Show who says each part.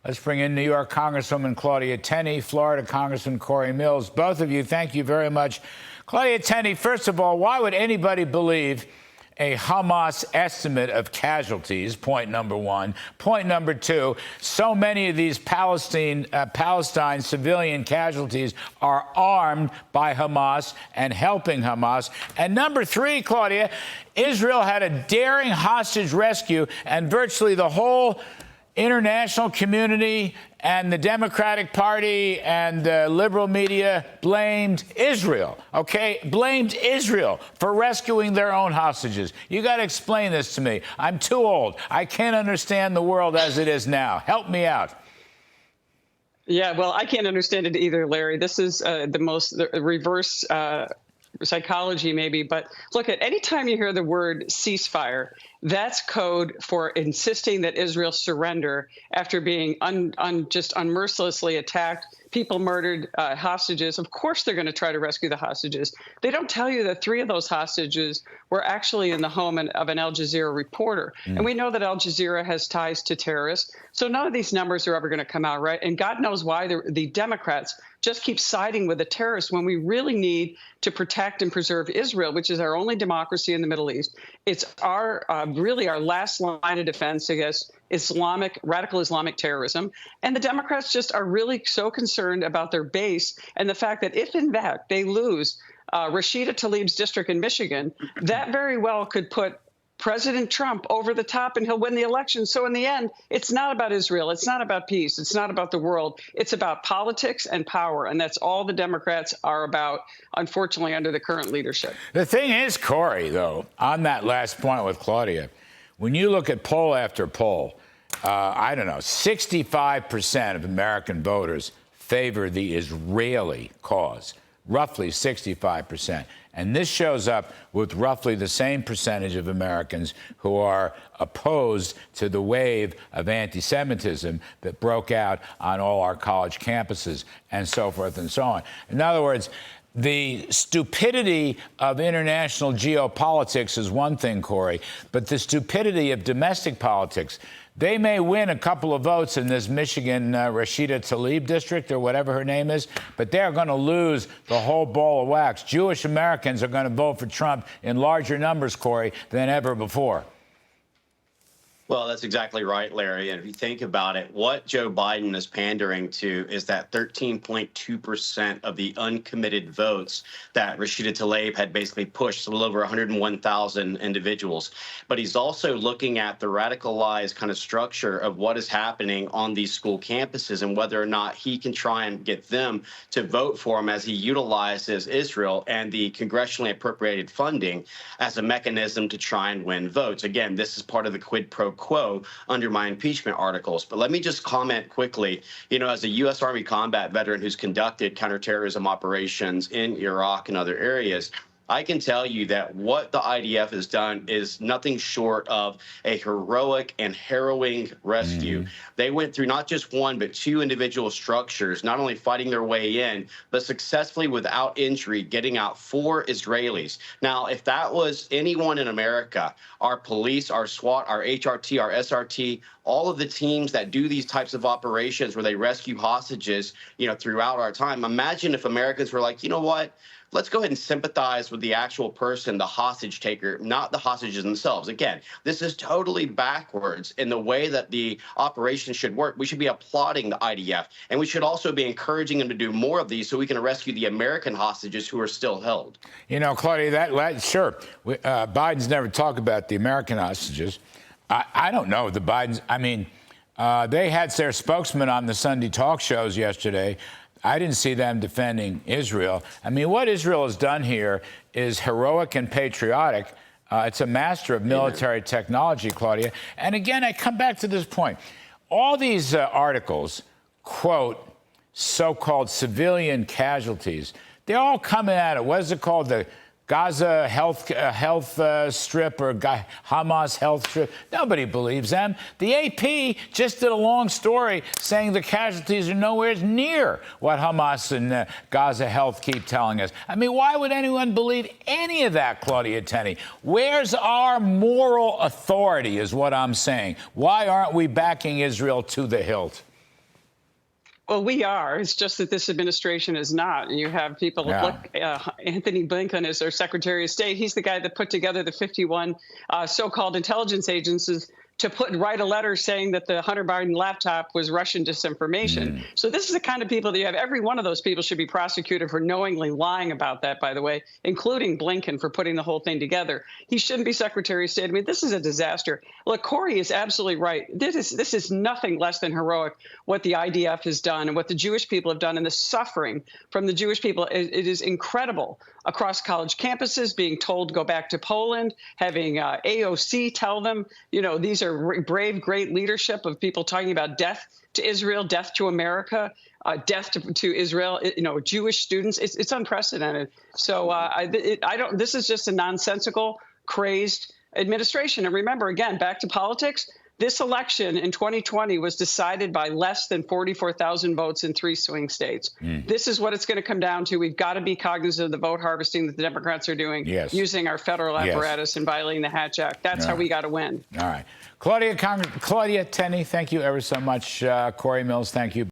Speaker 1: Let's bring in New York Congresswoman Claudia Tenney, Florida Congressman Cory Mills. Both of you, thank you very much. Claudia Tenney, first of all, why would anybody believe a Hamas estimate of casualties? Point number one. Point number two, so many of these Palestine civilian casualties are armed by Hamas and helping Hamas. And number three, Claudia, Israel had a daring hostage rescue, and virtually the whole international community and the Democratic Party and the liberal media blamed Israel, okay? Blamed Israel for rescuing their own hostages. You got to explain this to me. I'm too old. I can't understand the world as it is now. Help me out.
Speaker 2: Yeah, well, I can't understand it either, Larry. This is the reverse psychology, maybe. But look, at any time you hear the word ceasefire, that's code for insisting that Israel surrender after being just unmercilessly attacked, people murdered, hostages. Of course, they're going to try to rescue the hostages. They don't tell you that 3 of those hostages were actually in the home of an Al Jazeera reporter. And we know that Al Jazeera has ties to terrorists. So none of these numbers are ever going to come out, right? And God knows why the Democrats just keep siding with the terrorists when we really need to protect and preserve Israel, which is our only democracy in the Middle East. It's really our last line of defense against radical Islamic terrorism. And the Democrats just are really so concerned about their base and the fact that if, in fact, they lose Rashida Tlaib's district in Michigan, that very well could put President Trump over the top and he'll win the election. So in the end, it's not about Israel. It's not about peace. It's not about the world. It's about politics and power. And that's all the Democrats are about, unfortunately, under the current leadership.
Speaker 1: The thing is, Cory, though, on that last point with Claudia, when you look at poll after poll, I don't know, 65% of American voters favor the Israeli cause, roughly 65%. And this shows up with roughly the same percentage of Americans who are opposed to the wave of anti-Semitism that broke out on all our college campuses and so forth and so on. In other words, the stupidity of international geopolitics is one thing, Cory, but the stupidity of domestic politics. They may win a couple of votes in this Michigan Rashida Tlaib district or whatever her name is, but they're going to lose the whole ball of wax. Jewish Americans are going to vote for Trump in larger numbers, Cory, than ever before.
Speaker 3: Well, that's exactly right, Larry. And if you think about it, what Joe Biden is pandering to is that 13.2% of the uncommitted votes that Rashida Tlaib had basically pushed, a little over 101,000 individuals. But he's also looking at the radicalized kind of structure of what is happening on these school campuses and whether or not he can try and get them to vote for him as he utilizes Israel and the congressionally appropriated funding as a mechanism to try and win votes. Again, this is part of the quid pro quo under my impeachment articles. But let me just comment quickly, as a U.S. Army combat veteran who's conducted counterterrorism operations in Iraq and other areas, I can tell you that what the IDF has done is nothing short of a heroic and harrowing rescue. They went through not just one, but 2 individual structures, not only fighting their way in, but successfully without injury, getting out 4 Israelis. Now, if that was anyone in America, our police, our SWAT, our HRT, our SRT, all of the teams that do these types of operations where they rescue hostages, throughout our time, imagine if Americans were like, you know what? Let's go ahead and sympathize with the actual person, the hostage taker, not the hostages themselves. Again, this is totally backwards in the way that the operation should work. We should be applauding the IDF, and we should also be encouraging them to do more of these so we can rescue the American hostages who are still held.
Speaker 1: Claudia, sure. Biden's never talked about the American hostages. I don't know the Bidens. They had their spokesman on the Sunday talk shows yesterday. I didn't see them defending Israel. What Israel has done here is heroic and patriotic. It's a master of military technology, Claudia. And again, I come back to this point. All these articles quote so-called civilian casualties. They're all coming at it. What is it called? The Gaza health strip or Hamas health strip. Nobody believes them. The AP just did a long story saying the casualties are nowhere near what Hamas and Gaza health keep telling us. I mean, why would anyone believe any of that, Claudia Tenney? Where's our moral authority is what I'm saying. Why aren't we backing Israel to the hilt?
Speaker 2: Well, we are. It's just that this administration is not. And you have people like Anthony Blinken as their Secretary of State. He's the guy that put together the 51 so-called intelligence agencies to write a letter saying that the Hunter Biden laptop was Russian disinformation. So this is the kind of people that you have. Every one of those people should be prosecuted for knowingly lying about that, by the way, including Blinken for putting the whole thing together. He shouldn't be Secretary of State. I mean, this is a disaster. Look, Cory is absolutely right. This is nothing less than heroic what the IDF has done and what the Jewish people have done, and the suffering from the Jewish people. It is incredible. Across college campuses, being told to go back to Poland, having AOC tell them, you know, these are brave, great leadership of people talking about death to Israel, death to America, death to Israel, you know, Jewish students. It's unprecedented. So this is just a nonsensical, crazed administration. And remember, again, back to politics. This election in 2020 was decided by less than 44,000 votes in 3 swing states. This is what it's going to come down to. We've got to be cognizant of the vote harvesting that the Democrats are doing, using our federal apparatus and violating the Hatch Act. That's how we got to win.
Speaker 1: All right. Claudia Tenney, thank you ever so much. Cory Mills, thank you.